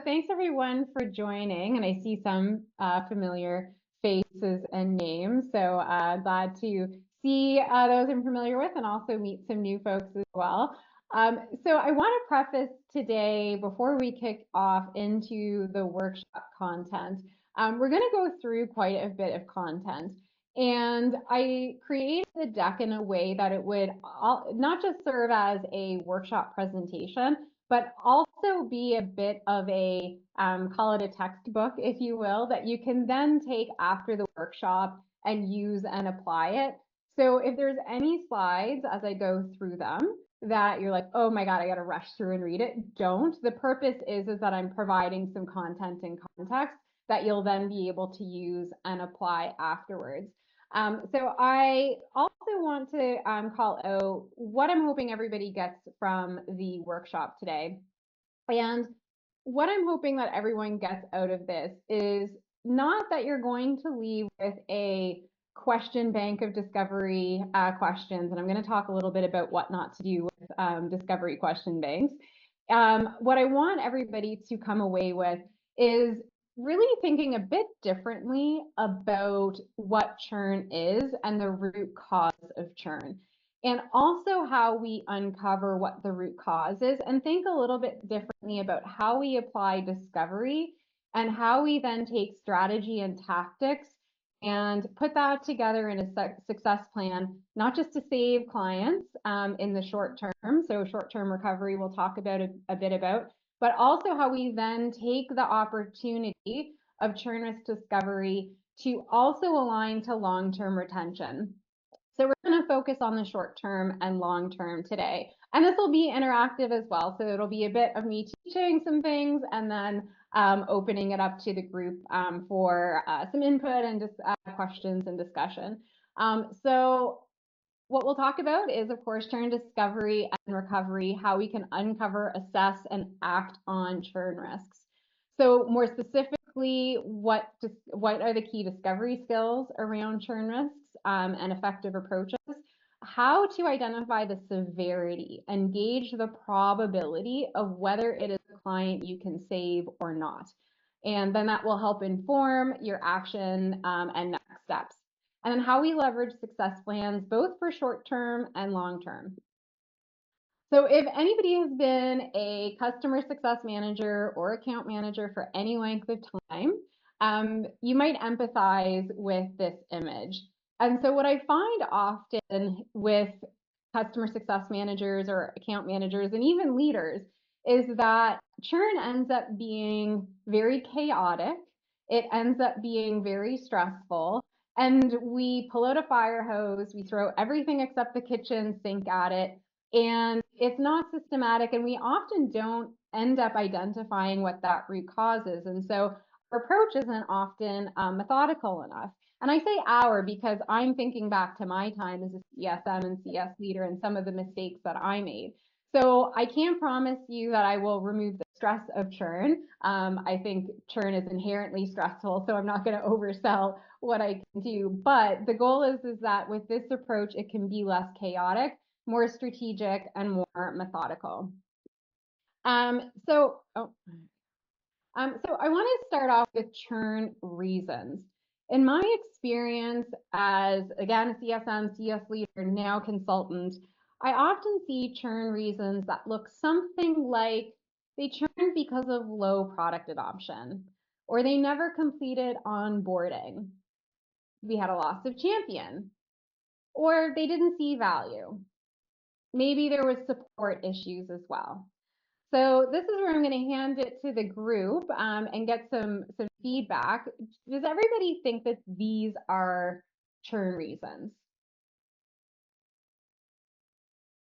Thanks everyone for joining, and I see some familiar faces and names. So glad to see those I'm familiar with and also meet some new folks as well. So I want to preface today, before we kick off into the workshop content, we're going to go through quite a bit of content. And I created the deck in a way that it would not just serve as a workshop presentation, but also be a bit of a, call it a textbook, if you will, that you can then take after the workshop and use and apply it. So if there's any slides as I go through them that you're like, oh my God, I got to rush through and read it, don't. The purpose is that I'm providing some content and context that you'll then be able to use and apply afterwards. So I also want to call out what I'm hoping everybody gets from the workshop today. And what I'm hoping that everyone gets out of this is not that you're going to leave with a question bank of discovery questions, and I'm going to talk a little bit about what not to do with discovery question banks. What I want everybody to come away with is really thinking a bit differently about what churn is and the root cause of churn, and also how we uncover what the root cause is, and think a little bit differently about how we apply discovery and how we then take strategy and tactics and put that together in a success plan, not just to save clients in the short term, so short-term recovery we'll talk about a bit about, but also how we then take the opportunity of churn risk discovery to also align to long-term retention. So we're going to focus on the short term and long term today. And this will be interactive as well. So it'll be a bit of me teaching some things and then opening it up to the group for some input and just questions and discussion. So what we'll talk about is, of course, churn discovery and recovery, how we can uncover, assess, and act on churn risks. So more specifically, what are the key discovery skills around churn risks and effective approaches? How to identify the severity and gauge the probability of whether it is a client you can save or not. And then that will help inform your action and next steps. And then how we leverage success plans, both for short-term and long-term. So if anybody has been a customer success manager or account manager for any length of time, you might empathize with this image. And so what I find often with customer success managers or account managers and even leaders is that churn ends up being very chaotic. It ends up being very stressful. And we pull out a fire hose, we throw everything except the kitchen sink at it, and it's not systematic, and we often don't end up identifying what that root cause is. And so our approach isn't often methodical enough. And I say our because I'm thinking back to my time as a CSM and CS leader and some of the mistakes that I made. So I can't promise you that I will remove the stress of churn. I think churn is inherently stressful, so I'm not going to oversell what I can do. But the goal is that with this approach, it can be less chaotic, more strategic, and more methodical. So I want to start off with churn reasons. In my experience as, again, a CSM, CS leader, now consultant, I often see churn reasons that look something like they churned because of low product adoption, or they never completed onboarding. We had a loss of champion, or they didn't see value. Maybe there was support issues as well. So this is where I'm going to hand it to the group and get some feedback. Does everybody think that these are churn reasons?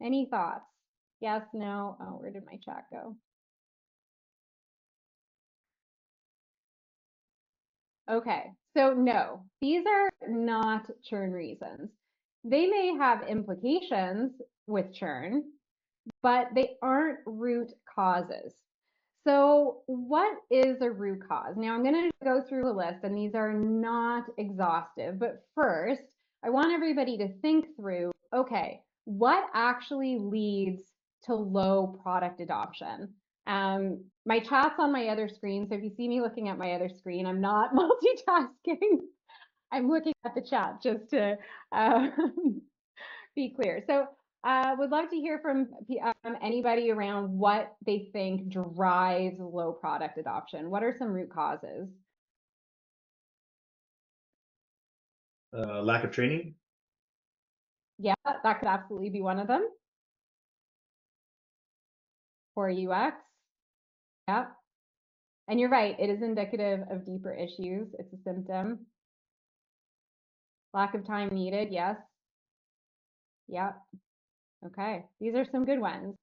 Any thoughts? Yes, no? Oh, where did my chat go? Okay, so no, these are not churn reasons. They may have implications with churn, but they aren't root causes. So what is a root cause? Now I'm going to go through a list, and these are not exhaustive, but first I want everybody to think through, okay, what actually leads to low product adoption? My chat's on my other screen, so if you see me looking at my other screen, I'm not multitasking. I'm looking at the chat just to uh, be clear. So would love to hear from anybody around what they think drives low product adoption. What are some root causes? Lack of training. Yeah, that could absolutely be one of them. Poor UX. Yeah. And you're right, it is indicative of deeper issues. It's a symptom. Lack of time needed, yes. Yeah. Okay. These are some good ones.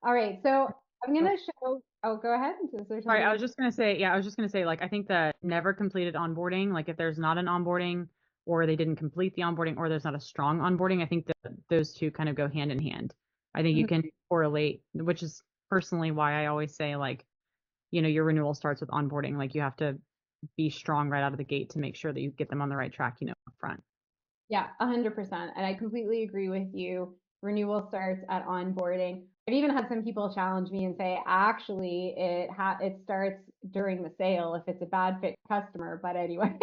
All right. So I'm going to show, oh, go ahead. Is there Sorry, I something? was just gonna say, yeah, I was just gonna say, like, I think that never completed onboarding, like if there's not an onboarding or they didn't complete the onboarding or there's not a strong onboarding, I think that those two kind of go hand in hand. I think you Mhm. can correlate, which is personally why I always say, like, your renewal starts with onboarding. Like you have to be strong right out of the gate to make sure that you get them on the right track, up front. Yeah, 100%. And I completely agree with you. Renewal starts at onboarding. I've even had some people challenge me and say, actually, it starts during the sale if it's a bad fit customer. But anyway,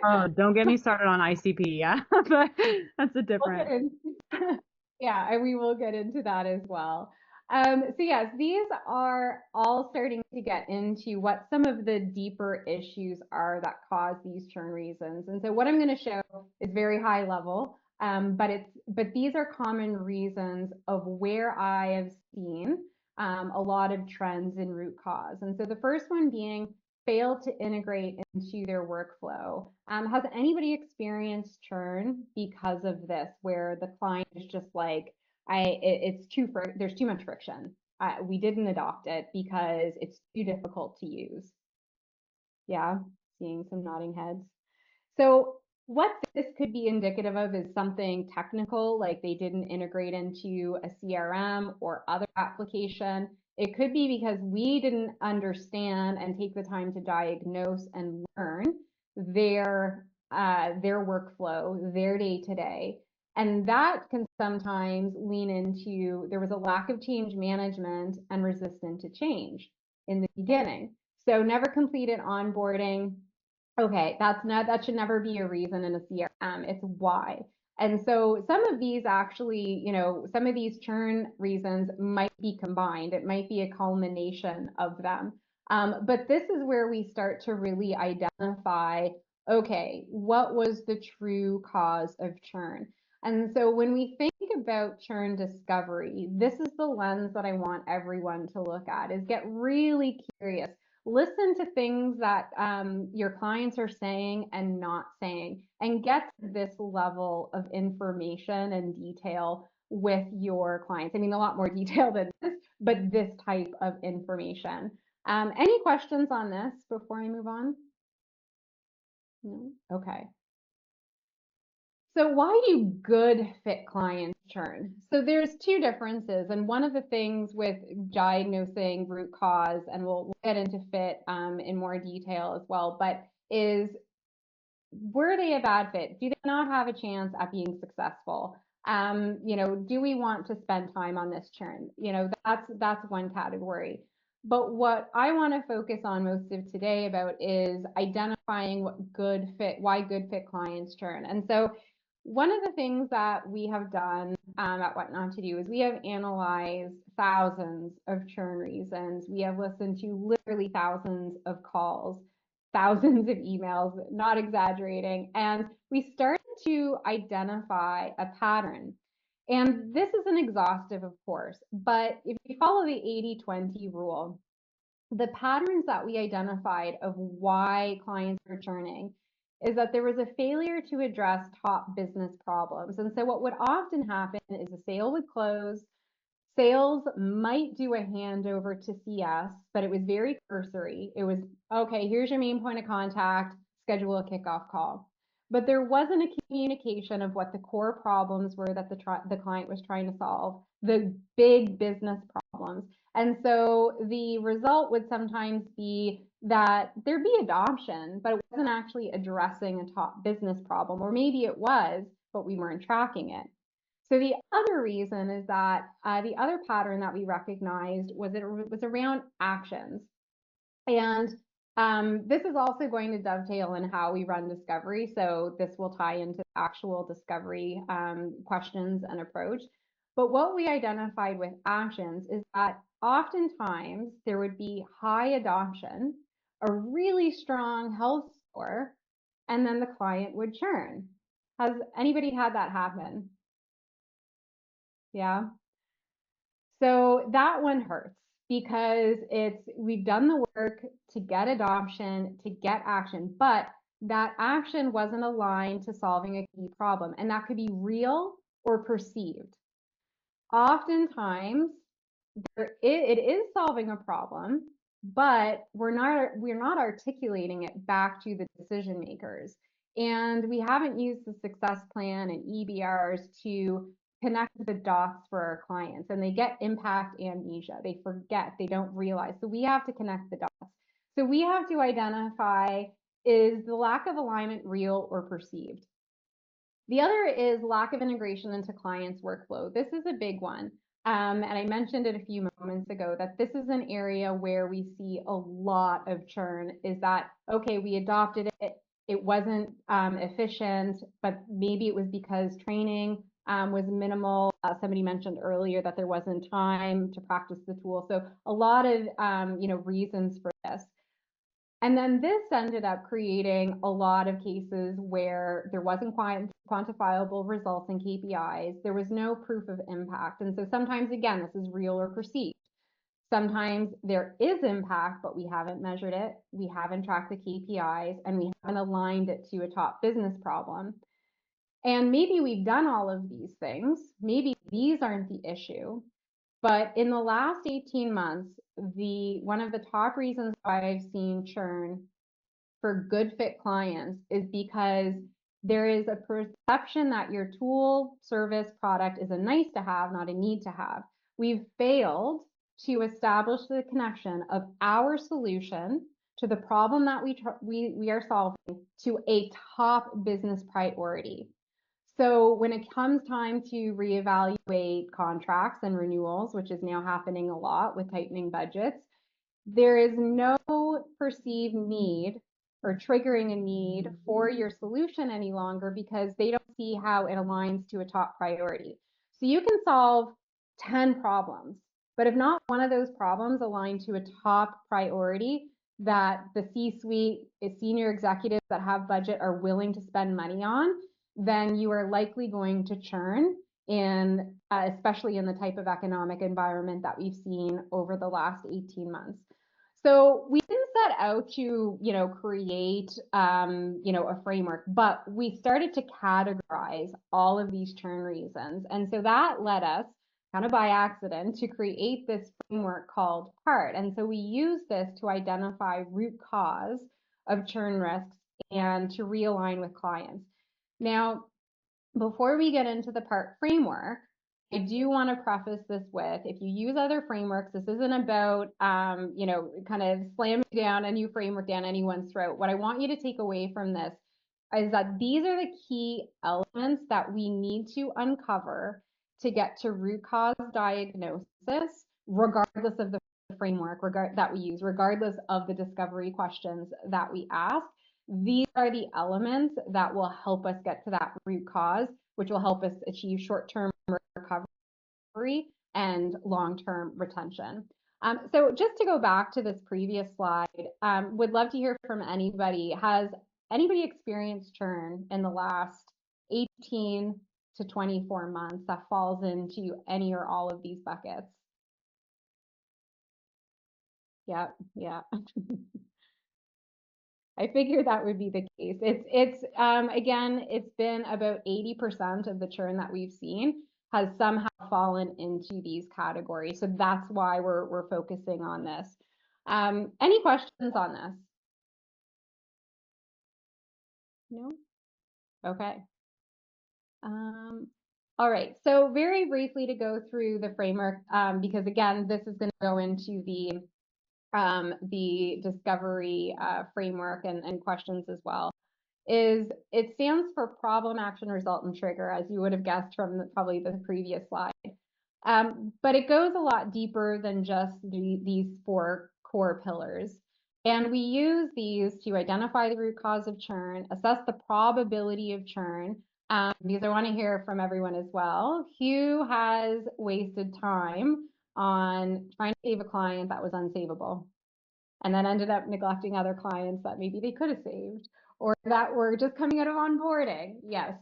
Oh, don't get me started on ICP. Yeah, but that's a we'll get different. in. Yeah, and we will get into that as well. So yes, these are all starting to get into what some of the deeper issues are that cause these churn reasons. And so what I'm going to show is very high level, but these are common reasons of where I have seen a lot of trends in root cause. And so the first one being fail to integrate into their workflow. Has anybody experienced churn because of this, where the client is just like, there's too much friction. We didn't adopt it because it's too difficult to use. Yeah, seeing some nodding heads. So what this could be indicative of is something technical, like they didn't integrate into a CRM or other application. It could be because we didn't understand and take the time to diagnose and learn their workflow, their day to day. And that can sometimes lean into there was a lack of change management and resistance to change in the beginning. So never completed onboarding. Okay, that should never be a reason in a CRM. It's why. And so some of these actually, some of these churn reasons might be combined. It might be a culmination of them. But this is where we start to really identify, okay, what was the true cause of churn? And so when we think about churn discovery, this is the lens that I want everyone to look at, is get really curious. Listen to things that your clients are saying and not saying, and get this level of information and detail with your clients. I mean, a lot more detail than this, but this type of information. Any questions on this before I move on? No? Okay. So why do good fit clients churn? So there's two differences, and one of the things with diagnosing root cause, and we'll get into fit in more detail as well, but is, were they a bad fit? Do they not have a chance at being successful? Do we want to spend time on this churn? That's one category. But what I want to focus on most of today about is identifying why good fit clients churn. And so one of the things that we have done at What Not to Do is we have analyzed thousands of churn reasons. We have listened to literally thousands of calls, thousands of emails, not exaggerating. And we started to identify a pattern. And this isn't exhaustive, of course, but if you follow the 80-20 rule, the patterns that we identified of why clients are churning is that there was a failure to address top business problems. And so what would often happen is a sale would close, sales might do a handover to CS, but it was very cursory. It was, okay, here's your main point of contact, schedule a kickoff call. But there wasn't a communication of what the core problems were that the client was trying to solve, the big business problems. And so the result would sometimes be that there'd be adoption, but it wasn't actually addressing a top business problem, or maybe it was, but we weren't tracking it. So the other reason is that the other pattern that we recognized was that it was around actions. And this is also going to dovetail in how we run discovery. So this will tie into actual discovery questions and approach. But what we identified with actions is that oftentimes there would be high adoption, a really strong health score, and then the client would churn. Has anybody had that happen? Yeah. So that one hurts because we've done the work to get adoption, to get action, but that action wasn't aligned to solving a key problem. And that could be real or perceived. Oftentimes it is solving a problem, but we're not articulating it back to the decision makers. And we haven't used the success plan and EBRs to connect the dots for our clients, and they get impact amnesia. They forget, they don't realize. So we have to connect the dots. So we have to identify, is the lack of alignment real or perceived? The other is lack of integration into clients' workflow. This is a big one. And I mentioned it a few moments ago that this is an area where we see a lot of churn, is that, okay, we adopted it, it wasn't efficient, but maybe it was because training was minimal. Somebody mentioned earlier that there wasn't time to practice the tool. So a lot of reasons for this. And then this ended up creating a lot of cases where there wasn't quantifiable results in KPIs. There was no proof of impact. And so sometimes, again, this is real or perceived. Sometimes there is impact, but we haven't measured it. We haven't tracked the KPIs, and we haven't aligned it to a top business problem. And maybe we've done all of these things. Maybe these aren't the issue. But in the last 18 months, one of the top reasons why I've seen churn for good fit clients is because there is a perception that your tool, service, product is a nice to have, not a need to have. We've failed to establish the connection of our solution to the problem that we are solving to a top business priority. So when it comes time to reevaluate contracts and renewals, which is now happening a lot with tightening budgets, there is no perceived need or triggering a need for your solution any longer because they don't see how it aligns to a top priority. So you can solve 10 problems, but if not one of those problems align to a top priority that the C-suite, senior executives that have budget are willing to spend money on, then you are likely going to churn, in especially in the type of economic environment that we've seen over the last 18 months. So we didn't set out to, create, a framework, but we started to categorize all of these churn reasons. And so that led us, kind of by accident, to create this framework called PART. And so we use this to identify root cause of churn risks and to realign with clients. Now, before we get into the PART framework, I do want to preface this with, if you use other frameworks, this isn't about, kind of slamming down a new framework down anyone's throat. What I want you to take away from this is that these are the key elements that we need to uncover to get to root cause diagnosis, regardless of the framework that we use, regardless of the discovery questions that we ask. These are the elements that will help us get to that root cause, which will help us achieve short-term recovery and long-term retention. So just to go back to this previous slide, would love to hear from anybody. Has anybody experienced churn in the last 18 to 24 months that falls into any or all of these buckets? Yeah. I figured that would be the case. It's again, it's been about 80% of the churn that we've seen has somehow fallen into these categories. So that's why we're focusing on this. Any questions on this? No? Okay. All right. So very briefly to go through the framework, because again, this is going to go into the discovery framework and questions as well. it stands for problem, action, result, and trigger, as you would have guessed from probably the previous slide. But it goes a lot deeper than just these 4 core pillars. And we use these to identify the root cause of churn, assess the probability of churn, because I want to hear from everyone as well. Who has wasted time on trying to save a client that was unsavable and then ended up neglecting other clients that maybe they could have saved or that were just coming out of onboarding? Yes.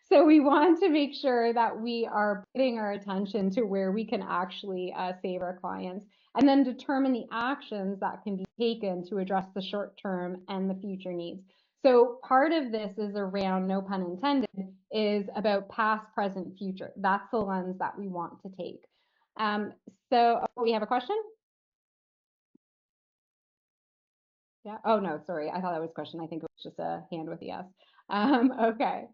So we want to make sure that we are putting our attention to where we can actually save our clients, and then determine the actions that can be taken to address the short-term and the future needs. So part of this is around, no pun intended, is about past, present, future. That's the lens that we want to take. So we have a question? Yeah. Oh, no, sorry. I thought that was a question. I think it was just a hand with a yes. Okay.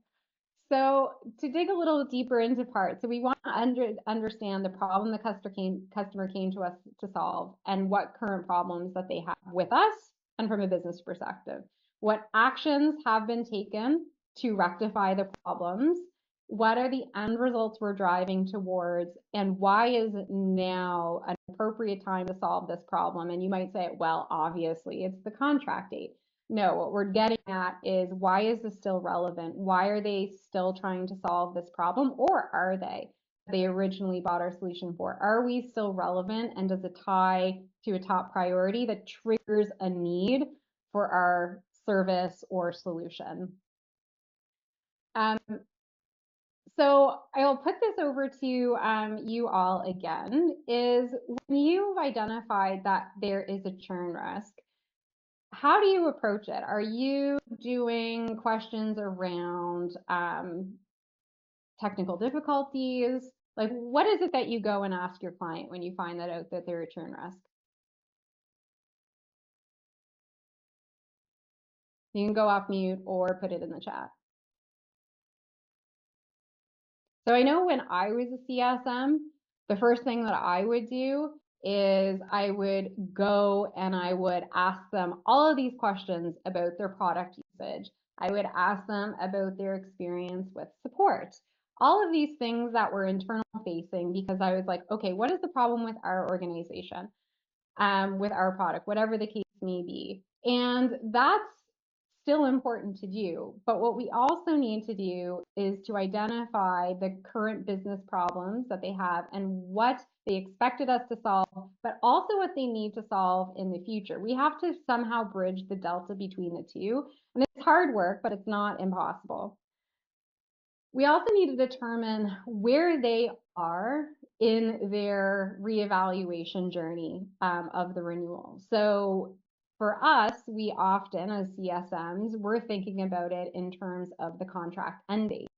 So to dig a little deeper into parts, so we want to understand the problem the customer came to us to solve and what current problems that they have with us and from a business perspective. What actions have been taken to rectify the problems? What are the end results we're driving towards? And why is it now an appropriate time to solve this problem? And you might say, well, obviously, it's the contract date. No, what we're getting at is, why is this still relevant? Why are they still trying to solve this problem? Or are they originally bought our solution for? Are we still relevant? And does it tie to a top priority that triggers a need for our service or solution? So I'll put this over to you all again, is when you've identified that there is a churn risk, how do you approach it? Are you doing questions around technical difficulties? Like, what is it that you go and ask your client when you find that out that they're a churn risk? You can go off mute or put it in the chat. So I know when I was a CSM, the first thing that I would do is I would go and I would ask them all of these questions about their product usage. I would ask them about their experience with support. All of these things that were internal facing, because I was like, okay, what is the problem with our organization, with our product, whatever the case may be? And that's still important to do. But what we also need to do is to identify the current business problems that they have and what they expected us to solve, but also what they need to solve in the future. We have to somehow bridge the delta between the two. And it's hard work, but it's not impossible. We also need to determine where they are in their reevaluation journey of the renewal. So for us, we often, as CSMs, we're thinking about it in terms of the contract end date,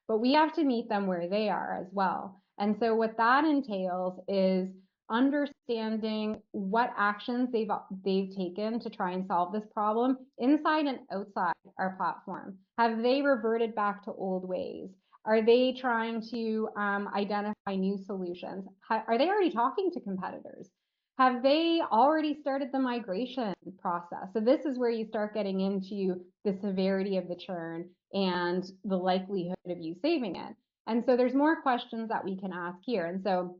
but we have to meet them where they are as well. And so what that entails is understanding what actions they've taken to try and solve this problem inside and outside our platform. Have they reverted back to old ways? Are they trying to identify new solutions? Are they already talking to competitors? Have they already started the migration process? So this is where you start getting into the severity of the churn and the likelihood of you saving it. And so there's more questions that we can ask here. And so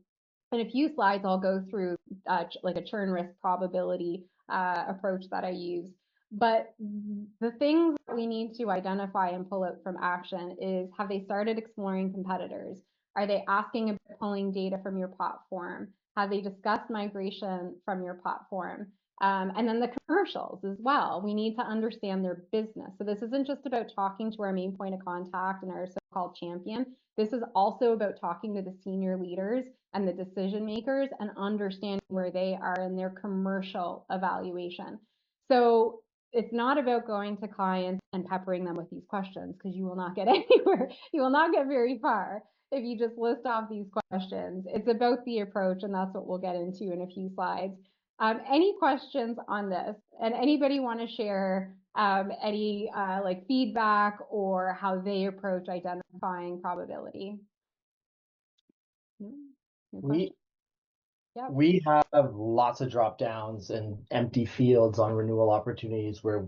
in a few slides, I'll go through like a churn risk probability approach that I use. But the things that we need to identify and pull out from action is, have they started exploring competitors? Are they asking about pulling data from your platform? Have they discussed migration from your platform? And then the commercials as well. We need to understand their business. So this isn't just about talking to our main point of contact and our so-called champion. This is also about talking to the senior leaders and the decision makers and understanding where they are in their commercial evaluation. So it's not about going to clients and peppering them with these questions, because you will not get anywhere. You will not get very far if you just list off these questions. It's about the approach, and that's what we'll get into in a few slides. Any questions on this? And anybody want to share any like feedback or how they approach identifying probability? No? No we have lots of drop downs and empty fields on renewal opportunities where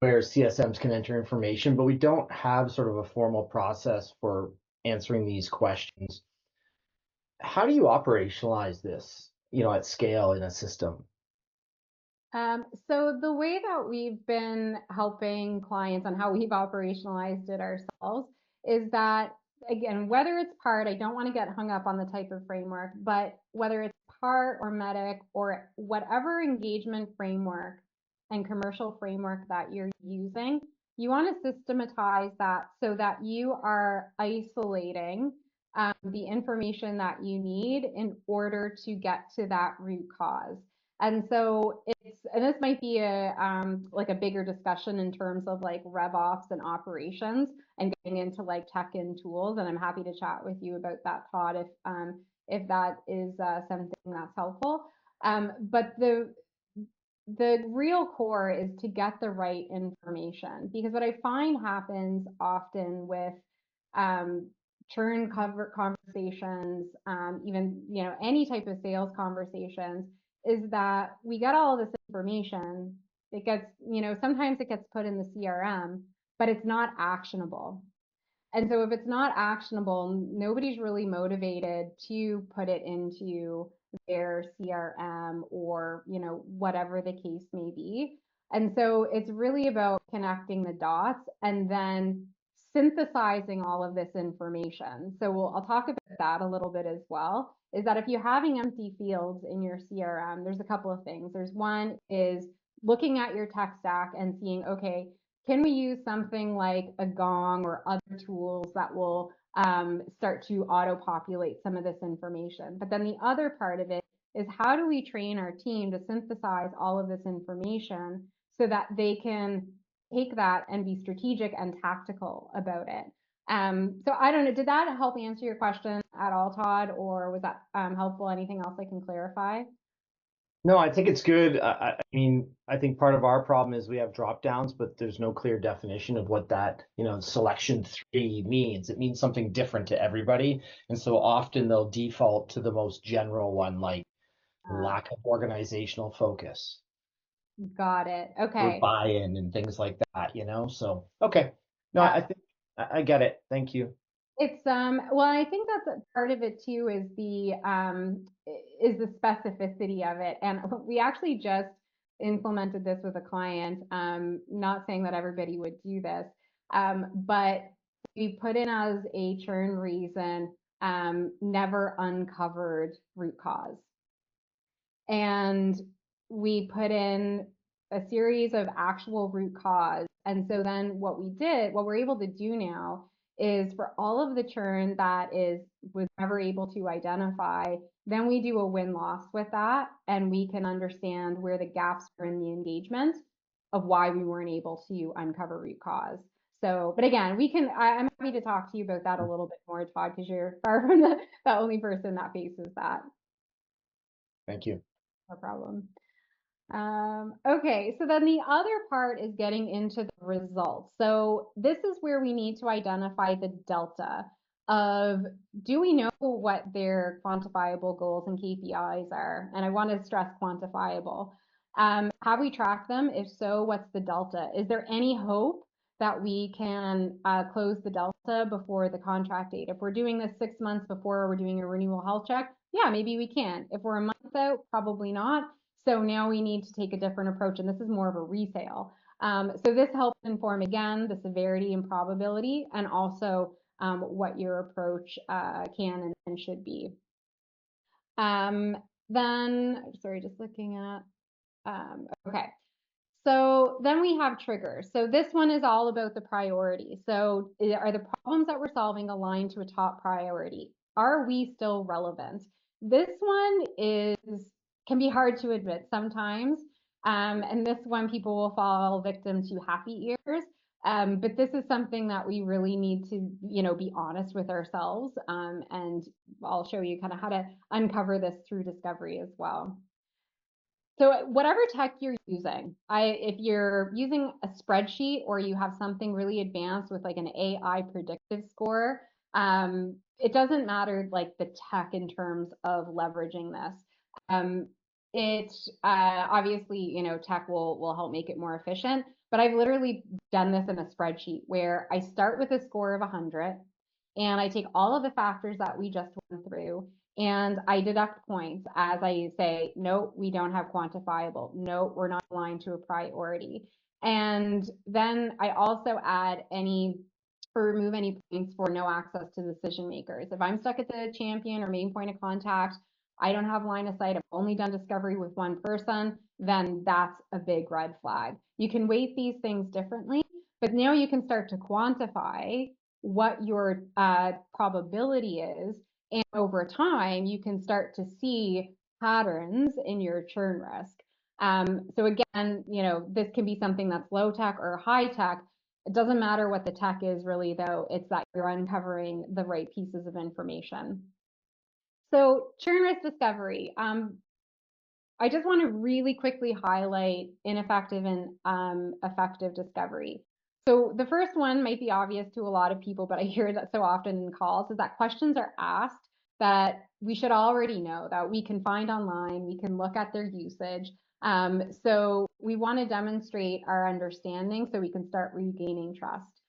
where CSMs can enter information, but we don't have sort of a formal process for answering these questions. How do you operationalize this, at scale in a system? So the way that we've been helping clients on how we've operationalized it ourselves is that, again, whether it's part, I don't want to get hung up on the type of framework, but whether it's part or medic or whatever engagement framework and commercial framework that you're using, you want to systematize that so that you are isolating the information that you need in order to get to that root cause. And so and this might be like a bigger discussion in terms of like RevOps and operations and getting into like tech and tools. And I'm happy to chat with you about that, Todd, if that is something that's helpful. But the real core is to get the right information, because what I find happens often with churn cover conversations, even any type of sales conversations, is that we get all of this information. It gets, sometimes it gets put in the CRM, but it's not actionable. And so if it's not actionable, nobody's really motivated to put it into their CRM or, whatever the case may be. And so it's really about connecting the dots and then synthesizing all of this information. So I'll talk about that a little bit as well, is that if you're having empty fields in your CRM, there's a couple of things. There's one is looking at your tech stack and seeing, okay, can we use something like a Gong or other tools that will start to auto-populate some of this information? But then the other part of it is, how do we train our team to synthesize all of this information so that they can take that and be strategic and tactical about it? So I don't know, did that help answer your question at all, Todd, or was that helpful? Anything else I can clarify? No, I think it's good. I mean, I think part of our problem is we have drop downs, but there's no clear definition of what that, selection 3 means. It means something different to everybody. And so often they'll default to the most general one, like lack of organizational focus Got it. or Okay. buy-in and things like that, So, okay. No, Yeah. I think I get it. Thank you. It's well, I think that's part of it too, is the specificity of it. And we actually just implemented this with a client. Not saying that everybody would do this, but we put in as a churn reason, never uncovered root cause. And we put in a series of actual root cause. And so then what we're able to do now is, for all of the churn that was never able to identify, then we do a win-loss with that, and we can understand where the gaps are in the engagement of why we weren't able to uncover root cause. So, but again, I'm happy to talk to you about that a little bit more, Todd, because you're far from the only person that faces that. Thank you. No problem. Okay, so then the other part is getting into the results. So this is where we need to identify the delta of, do we know what their quantifiable goals and KPIs are? And I want to stress quantifiable. Have we tracked them? If so, what's the delta? Is there any hope that we can close the delta before the contract date? If we're doing this 6 months before we're doing a renewal health check, yeah, maybe we can. If we're a month out, probably not. So now we need to take a different approach, and this is more of a resale. So this helps inform, again, the severity and probability, and also what your approach can and should be. Then, sorry, just looking at, okay. So then we have triggers. So this one is all about the priority. So are the problems that we're solving aligned to a top priority? Are we still relevant? This one can be hard to admit sometimes. And this one, people will fall victim to happy ears. But this is something that we really need to, be honest with ourselves. And I'll show you kind of how to uncover this through discovery as well. So whatever tech you're using, if you're using a spreadsheet or you have something really advanced with like an AI predictive score, it doesn't matter like the tech in terms of leveraging this. it obviously, you know, tech will help make it more efficient, but I've literally done this in a spreadsheet where I start with a score of 100 and I take all of the factors that we just went through and I deduct points as I say, no, we don't have quantifiable. No, we're not aligned to a priority. And then I also add any or remove any points for no access to decision makers. If I'm stuck at the champion or main point of contact, I don't have line of sight, I've only done discovery with one person, then that's a big red flag. You can weight these things differently, but now you can start to quantify what your probability is. And over time, you can start to see patterns in your churn risk. So again, you know, this can be something that's low tech or high tech. It doesn't matter what the tech is really, though, it's that you're uncovering the right pieces of information. So churn risk discovery. I just want to really quickly highlight ineffective and effective discovery. So the first one might be obvious to a lot of people, but I hear that so often in calls, is that questions are asked that we should already know, that we can find online, we can look at their usage. So we want to demonstrate our understanding so we can start regaining trust.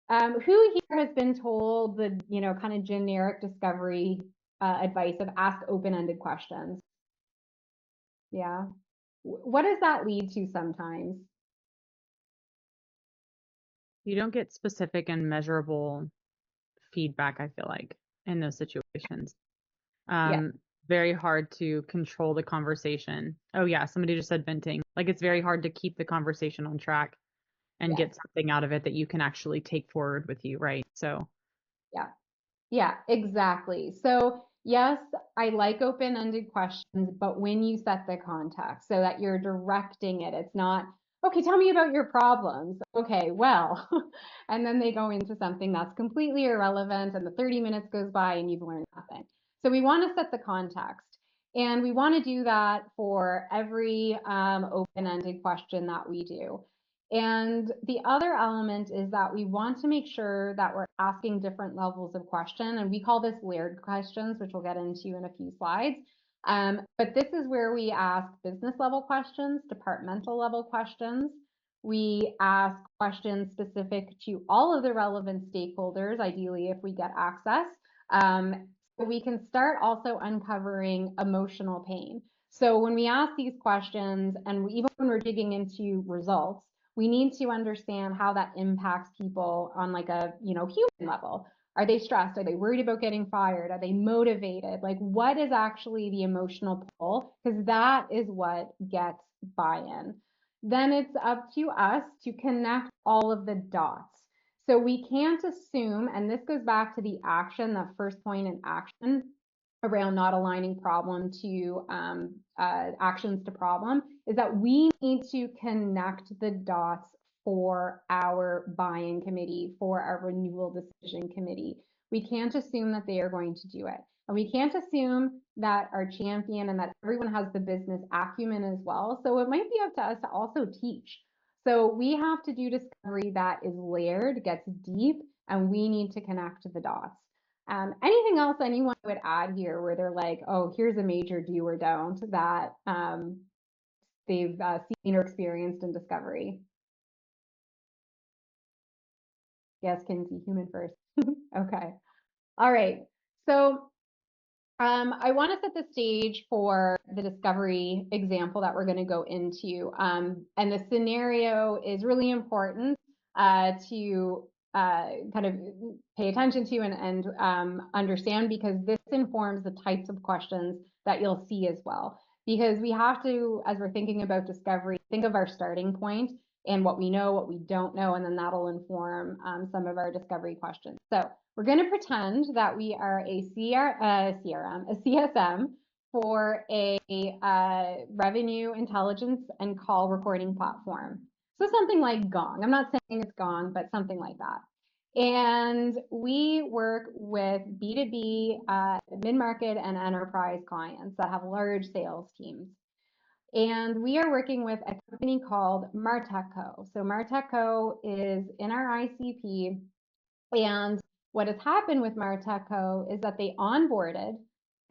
Who here has been told the, you know, kind of generic discovery advice of ask open-ended questions? Yeah. What does that lead to sometimes? You don't get specific and measurable feedback, I feel like, in those situations. Yeah. Very hard to control the conversation. Oh yeah, somebody just said venting. Like it's very hard to keep the conversation on track and Yeah. get something out of it that you can actually take forward with you, right? So Yeah. Yeah, exactly. So yes, I like open-ended questions, but when you set the context so that you're directing it, it's not, okay, tell me about your problems. Okay, well, and then they go into something that's completely irrelevant and the 30 minutes goes by and you've learned nothing. So we want to set the context. And we want to do that for every open-ended question that we do. And the other element is that we want to make sure that we're asking different levels of question. And we call this layered questions, which we'll get into in a few slides. But this is where we ask business level questions, departmental level questions. We ask questions specific to all of the relevant stakeholders, ideally if we get access. So we can start also uncovering emotional pain. So when we ask these questions, and even when we're digging into results, we need to understand how that impacts people on like a, you know, human level. Are they stressed? Are they worried about getting fired? Are they motivated? Like what is actually the emotional pull? Because that is what gets buy-in. Then it's up to us to connect all of the dots. So we can't assume, and this goes back to the action, the first point in action around not aligning problem to actions to problem, is that we need to connect the dots for our buy-in committee, for our renewal decision committee. We can't assume that they are going to do it. And we can't assume that our champion and that everyone has the business acumen as well. So it might be up to us to also teach. So we have to do discovery that is layered, gets deep, and we need to connect the dots. Anything else anyone would add here where they're like, oh, here's a major do or don't that they've seen or experienced in discovery? Yes, Kinsey, human first. Okay. All right. So I want to set the stage for the discovery example that we're going to go into. And the scenario is really important to kind of pay attention to and understand, because this informs the types of questions that you'll see as well. Because we have to, as we're thinking about discovery, think of our starting point and what we know, what we don't know, and then that'll inform some of our discovery questions. So we're going to pretend that we are a CSM for a revenue intelligence and call recording platform. So something like Gong. I'm not saying it's Gong, but something like that. And we work with B2B, mid-market and enterprise clients that have large sales teams. And we are working with a company called Martech.co. So Martech.co is in our ICP, and what has happened with Martech.co is that they onboarded,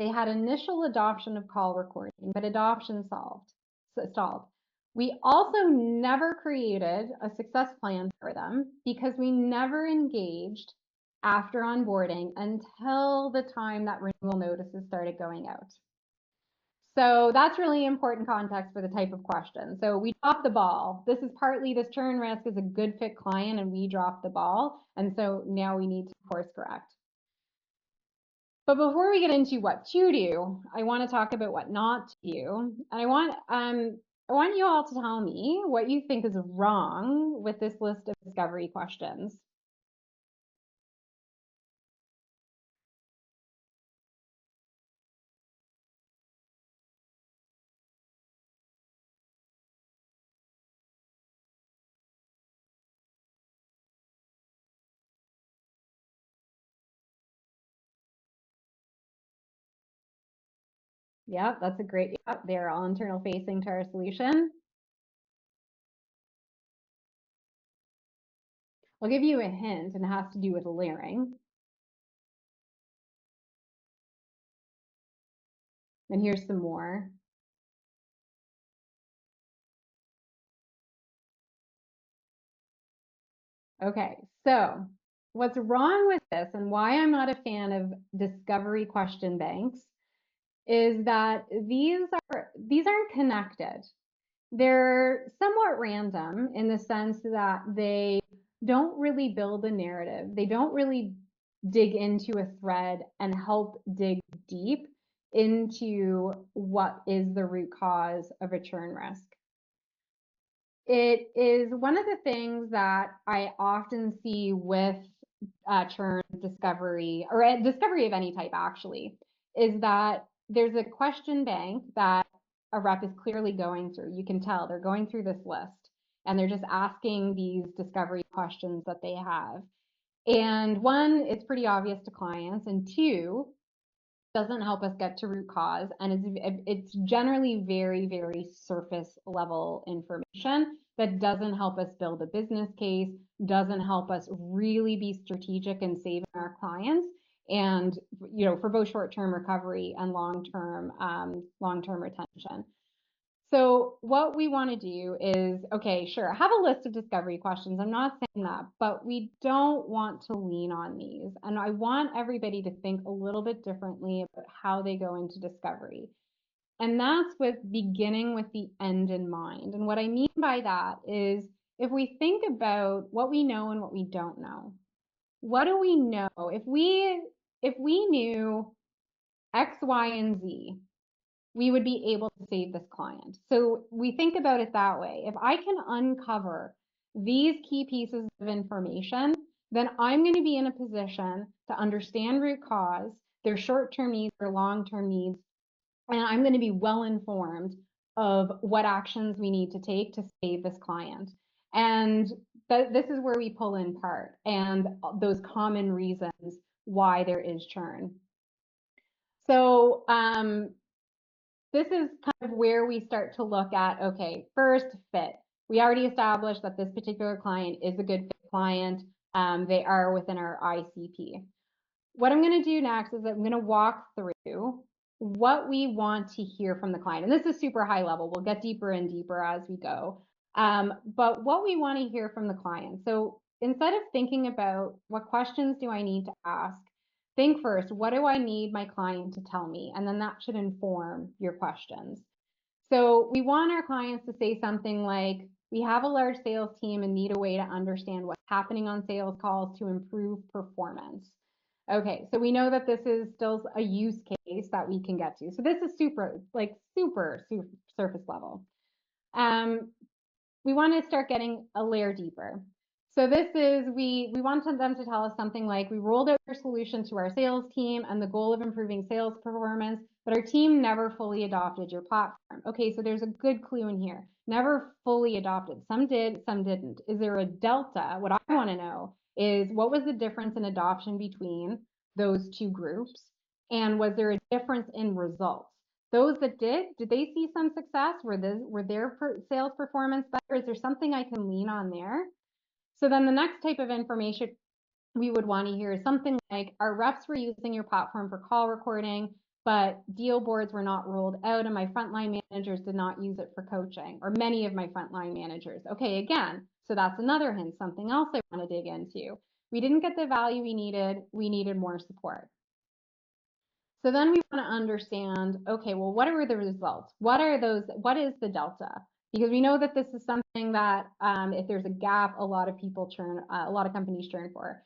They had initial adoption of call recording, but adoption stalled. We also never created a success plan for them because we never engaged after onboarding until the time that renewal notices started going out. So that's really important context for the type of question. So we dropped the ball. This is partly this churn risk is a good fit client and we dropped the ball. And so now we need to course correct. But before we get into what to do, I want to talk about what not to do. And I want you all to tell me what you think is wrong with this list of discovery questions. Yep, that's a great, yep, they're all internal facing to our solution. I'll give you a hint, and it has to do with layering. And here's some more. Okay, so what's wrong with this and why I'm not a fan of discovery question banks is that these aren't connected. They're somewhat random in the sense that they don't really build a narrative. They don't really dig into a thread and help dig deep into what is the root cause of a churn risk. It is one of the things that I often see with churn discovery, or discovery of any type actually, is that there's a question bank that a rep is clearly going through. You can tell they're going through this list and they're just asking these discovery questions that they have. And one, it's pretty obvious to clients, and two, doesn't help us get to root cause, and it's generally very, very surface level information that doesn't help us build a business case, doesn't help us really be strategic in saving our clients, and for both short-term recovery and long-term retention. So what we want to do is, okay, sure, have a list of discovery questions. I'm not saying that, but we don't want to lean on these. And I want everybody to think a little bit differently about how they go into discovery. And that's with beginning with the end in mind. And what I mean by that is if we think about what we know and what we don't know, what do we know? If we knew X, Y, and Z, we would be able to save this client. So we think about it that way. If I can uncover these key pieces of information, then I'm going to be in a position to understand root cause, their short-term needs, their long-term needs, and I'm going to be well informed of what actions we need to take to save this client. And this is where we pull in part and those common reasons why there is churn. So this is kind of where we start to look at, okay, first, fit. We already established that this particular client is a good fit client. They are within our ICP. What I'm going to do next is I'm going to walk through what we want to hear from the client. And this is super high level. We'll get deeper and deeper as we go. But what we want to hear from the client. So instead of thinking about what questions do I need to ask, think first, what do I need my client to tell me? And then that should inform your questions. So we want our clients to say something like, we have a large sales team and need a way to understand what's happening on sales calls to improve performance. Okay, so we know that this is still a use case that we can get to. So this is super surface level. We want to start getting a layer deeper. So this is, we want them to tell us something like, we rolled out our solution to our sales team and the goal of improving sales performance, but our team never fully adopted your platform. Okay, so there's a good clue in here. Never fully adopted. Some did, some didn't. Is there a delta? What I want to know is what was the difference in adoption between those two groups? And was there a difference in results? Those that did they see some success? Were their sales performance better? Is there something I can lean on there? So then the next type of information we would want to hear is something like, our reps were using your platform for call recording, but deal boards were not rolled out and my frontline managers did not use it for coaching, or many of my frontline managers. Okay, again, so that's another hint, something else I want to dig into. We didn't get the value we needed more support. So then we want to understand, okay, well, what are the results? What is the delta? Because we know that this is something that if there's a gap, a lot of people churn, a lot of companies churn for.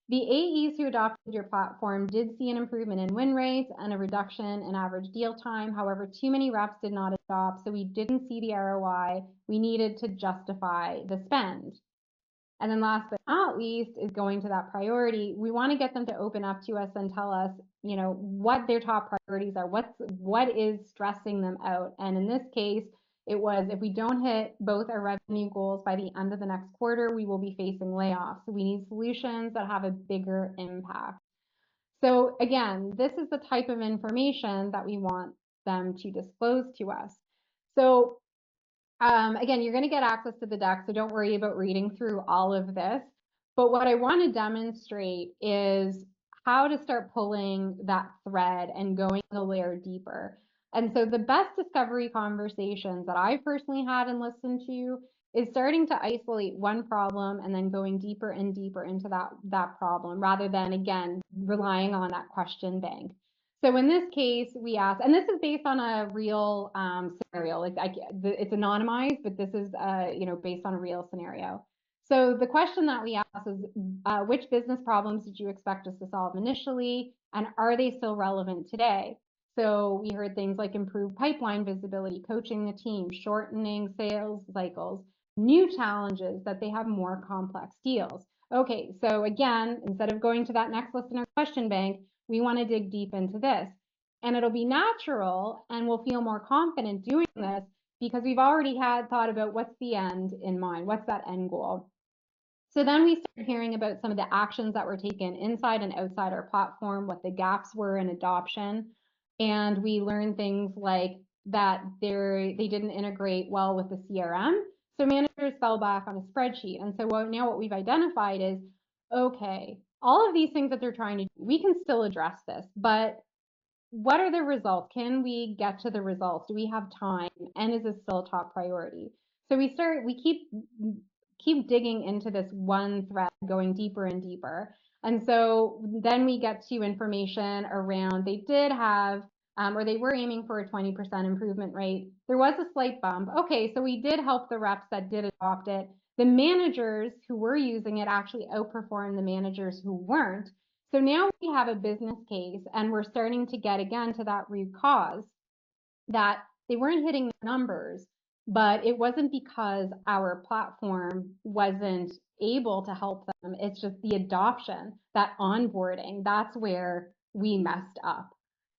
The AEs who adopted your platform did see an improvement in win rates and a reduction in average deal time. However, too many reps did not adopt, so we didn't see the ROI. We needed to justify the spend. And then last but not least is going to that priority. We want to get them to open up to us and tell us, you know, what their top priorities are, what is stressing them out. And in this case, it was, if we don't hit both our revenue goals by the end of the next quarter, we will be facing layoffs. So we need solutions that have a bigger impact. So again, this is the type of information that we want them to disclose to us. So again, you're going to get access to the deck, so don't worry about reading through all of this. But what I want to demonstrate is how to start pulling that thread and going a layer deeper. And so the best discovery conversations that I personally had and listened to is starting to isolate one problem and then going deeper and deeper into that problem, rather than, again, relying on that question bank. So in this case, we asked, and this is based on a real scenario. Like it's anonymized, but this is based on a real scenario. So the question that we asked is, which business problems did you expect us to solve initially, and are they still relevant today? So we heard things like improved pipeline visibility, coaching the team, shortening sales cycles, new challenges that they have more complex deals. Okay, so again, instead of going to that next list in our question bank, we want to dig deep into this. And it'll be natural and we'll feel more confident doing this because we've already had thought about what's the end in mind, what's that end goal. So then we started hearing about some of the actions that were taken inside and outside our platform, what the gaps were in adoption. And we learned things like that they didn't integrate well with the CRM. So managers fell back on a spreadsheet. And so now what we've identified is, okay, all of these things that they're trying to do, we can still address this, but what are the results? Can we get to the results? Do we have time? And is this still a top priority? So we keep digging into this one thread, going deeper and deeper. And so then we get to information around they did have, or they were aiming for a 20% improvement rate. There was a slight bump. Okay, so we did help the reps that did adopt it. The managers who were using it actually outperformed the managers who weren't. So now we have a business case and we're starting to get again to that root cause that they weren't hitting the numbers, but it wasn't because our platform wasn't able to help them. It's just the adoption, that onboarding, that's where we messed up.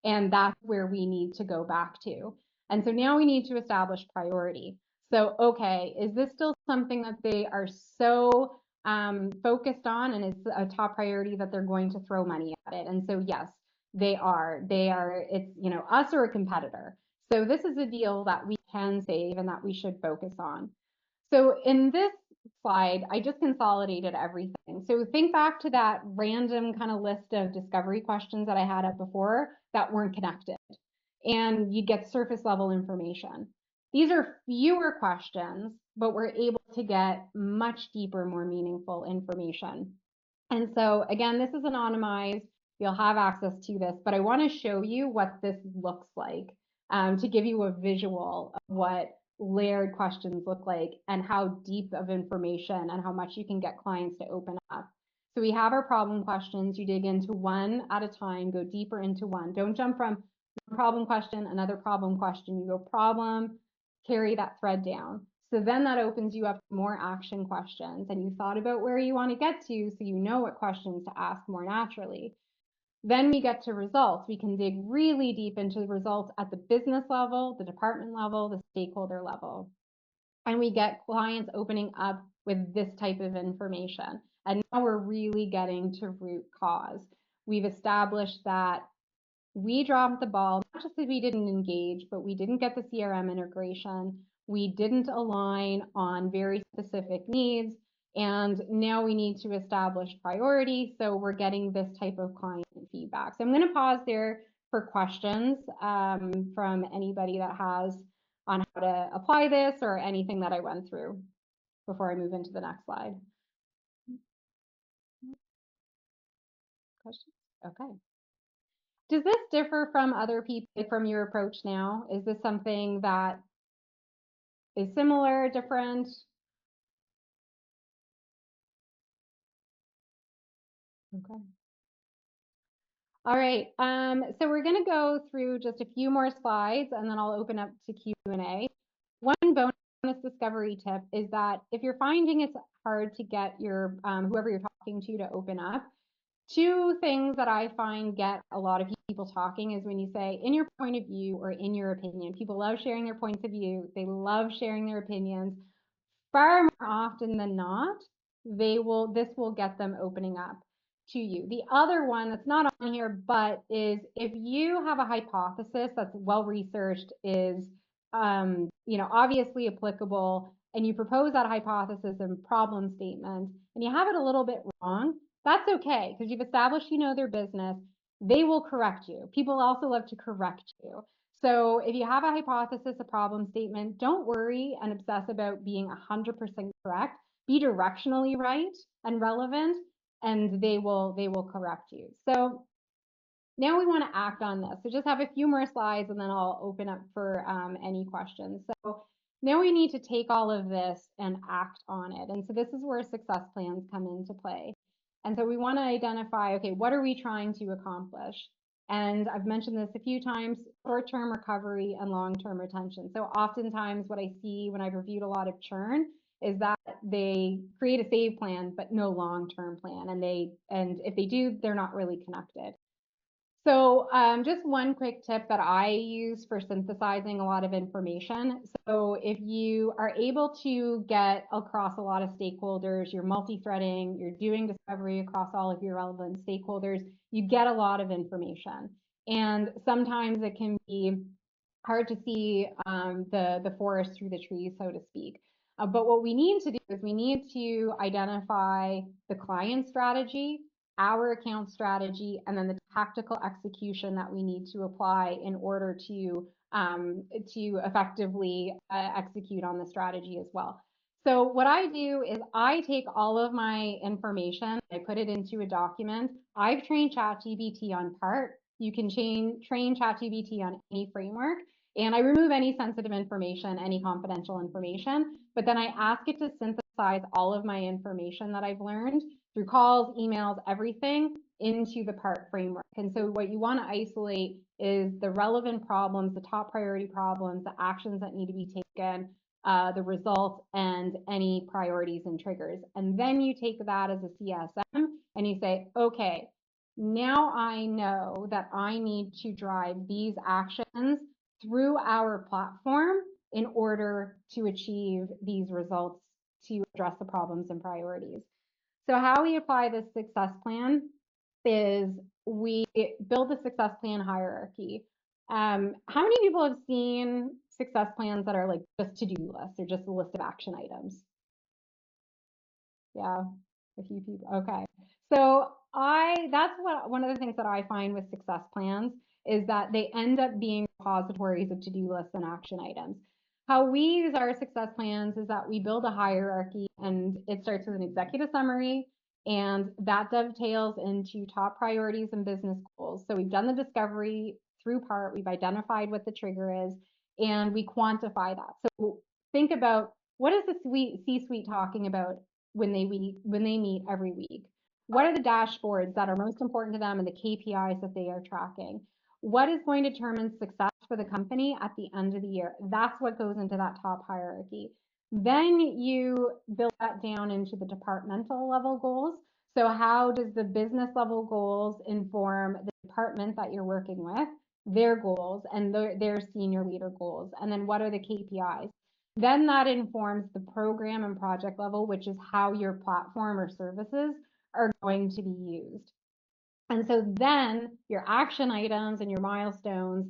And that's where we need to go back to. And so now we need to establish priority. So, okay, is this still something that they are so focused on and it's a top priority that they're going to throw money at it? And so, yes, they are. It's, us or a competitor. So this is a deal that we can save and that we should focus on. So in this slide, I just consolidated everything. So think back to that random kind of list of discovery questions that I had up before that weren't connected. And you get surface level information. These are fewer questions, but we're able to get much deeper, more meaningful information. And so again, this is anonymized. You'll have access to this, but I want to show you what this looks like to give you a visual of what layered questions look like and how deep of information and how much you can get clients to open up. So we have our problem questions. You dig into one at a time, go deeper into one. Don't jump from one problem question, another problem question. You go problem, carry that thread down. So then that opens you up to more action questions and you thought about where you want to get to so you know what questions to ask more naturally. Then we get to results. We can dig really deep into the results at the business level, the department level, the stakeholder level. And we get clients opening up with this type of information. And now we're really getting to root cause. We've established that we dropped the ball, not just that we didn't engage, but we didn't get the CRM integration. We didn't align on very specific needs. And now we need to establish priority. So we're getting this type of client feedback. So I'm going to pause there for questions from anybody that has on how to apply this or anything that I went through before I move into the next slide. Questions? Okay. Does this differ from other people, from your approach now? Is this something that is similar, different? Okay. All right. So we're going to go through just a few more slides and then I'll open up to Q&A. One bonus discovery tip is that if you're finding it's hard to get your whoever you're talking to open up, two things that I find get a lot of people talking is when you say in your point of view or in your opinion. People love sharing their points of view. They love sharing their opinions. Far more often than not, this will get them opening up to you. The other one that's not on here, but is if you have a hypothesis that's well researched, is obviously applicable, and you propose that hypothesis and problem statement, and you have it a little bit wrong, that's okay, because you've established you know their business. They will correct you. People also love to correct you. So if you have a hypothesis, a problem statement, don't worry and obsess about being 100% correct. Be directionally right and relevant, and they will correct you. So now we want to act on this. So just have a few more slides and then I'll open up for any questions. So now we need to take all of this and act on it. And so this is where success plans come into play. And so we want to identify, okay, what are we trying to accomplish? And I've mentioned this a few times, short-term recovery and long-term retention. So oftentimes what I see when I've reviewed a lot of churn is that they create a save plan, but no long-term plan. And if they do, they're not really connected. So just one quick tip that I use for synthesizing a lot of information. So if you are able to get across a lot of stakeholders, you're multi-threading, you're doing discovery across all of your relevant stakeholders, you get a lot of information. And sometimes it can be hard to see the forest through the trees, so to speak. But what we need to do is we need to identify the client strategy, our account strategy, and then the tactical execution that we need to apply in order to effectively execute on the strategy as well. So what I do is I take all of my information, I put it into a document. I've trained ChatGPT on PART. You can train ChatGPT on any framework. And I remove any sensitive information, any confidential information, but then I ask it to synthesize all of my information that I've learned through calls, emails, everything into the PART framework. And so what you want to isolate is the relevant problems, the top priority problems, the actions that need to be taken, the results, and any priorities and triggers. And then you take that as a CSM and you say, okay, now I know that I need to drive these actions through our platform in order to achieve these results to address the problems and priorities. So how we apply this success plan is we build a success plan hierarchy. How many people have seen success plans that are like just to-do lists or just a list of action items? Yeah, a few people. Okay. So that's one of the things that I find with success plans is that they end up being repositories of to-do lists and action items. How we use our success plans is that we build a hierarchy, and it starts with an executive summary, and that dovetails into top priorities and business goals. So we've done the discovery through PART, we've identified what the trigger is, and we quantify that. So think about, what is the C-suite talking about when they meet every week? What are the dashboards that are most important to them and the KPIs that they are tracking? What is going to determine success for the company at the end of the year? That's what goes into that top hierarchy. Then you build that down into the departmental level goals. So how does the business level goals inform the department that you're working with, their goals, and their senior leader goals? And then what are the KPIs? Then that informs the program and project level, which is how your platform or services are going to be used. And so then your action items and your milestones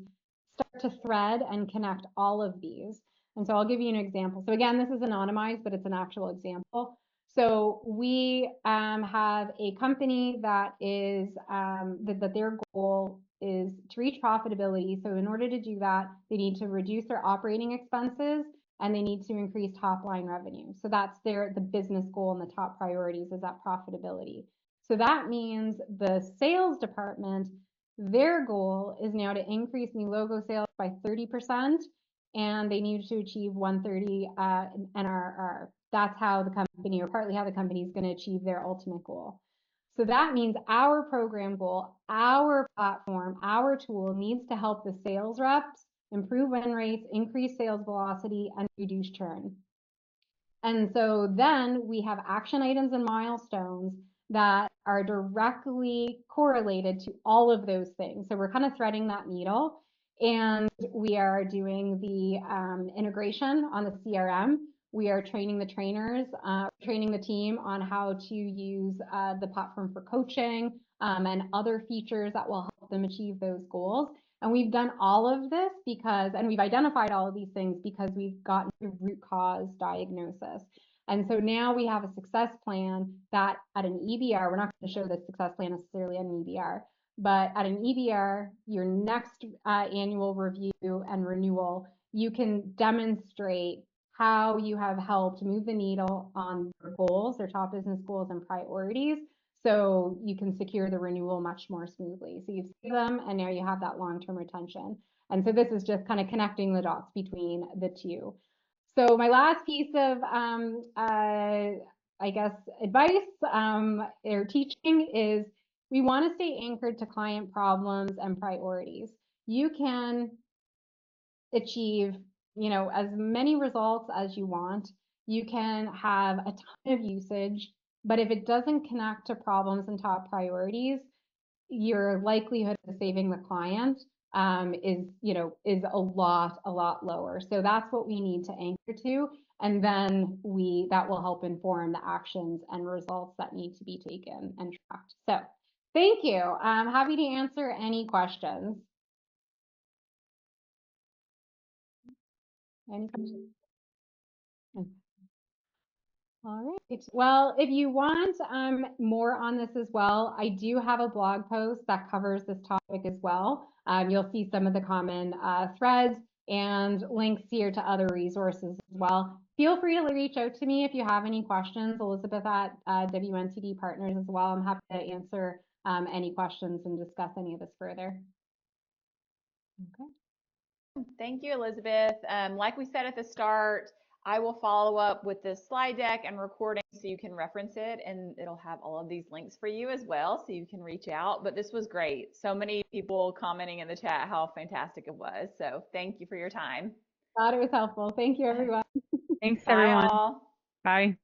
start to thread and connect all of these. And so I'll give you an example. So again, this is anonymized, but it's an actual example. So we have a company that is that their goal is to reach profitability. So in order to do that, they need to reduce their operating expenses and they need to increase top line revenue. So that's the business goal and the top priorities is that profitability. So that means the sales department, their goal is now to increase new logo sales by 30%, and they need to achieve 130 NRR. That's how the company, or partly how the company is going to achieve their ultimate goal. So that means our program goal, our platform, our tool needs to help the sales reps improve win rates, increase sales velocity, and reduce churn. And so then we have action items and milestones that are directly correlated to all of those things. So we're kind of threading that needle, and we are doing the integration on the CRM. We are training the trainers, training the team on how to use the platform for coaching and other features that will help them achieve those goals. And we've done all of this and we've identified all of these things because we've gotten to root cause diagnosis. And so now we have a success plan that at an EBR, we're not going to show the success plan necessarily at an EBR, but at an EBR, your next annual review and renewal, you can demonstrate how you have helped move the needle on their goals, their top business goals and priorities, so you can secure the renewal much more smoothly. So you've saved them, and now you have that long-term retention. And so this is just kind of connecting the dots between the two. So my last piece of, I guess, advice or teaching is we want to stay anchored to client problems and priorities. You can achieve, as many results as you want. You can have a ton of usage, but if it doesn't connect to problems and top priorities, your likelihood of saving the client is a lot lower. So that's what we need to anchor to, and then that will help inform the actions and results that need to be taken and tracked. So thank you. I'm happy to answer any questions. Any questions? All right. Well, if you want more on this as well, I do have a blog post that covers this topic as well. You'll see some of the common threads and links here to other resources as well. Feel free to reach out to me if you have any questions, Elizabeth at WNTD Partners as well. I'm happy to answer any questions and discuss any of this further. Okay. Thank you, Elizabeth. Like we said at the start, I will follow up with this slide deck and recording so you can reference it, and it'll have all of these links for you as well so you can reach out. But this was great. So many people commenting in the chat how fantastic it was. So thank you for your time. Glad it was helpful. Thank you, everyone. Thanks, Bye everyone. all. Bye.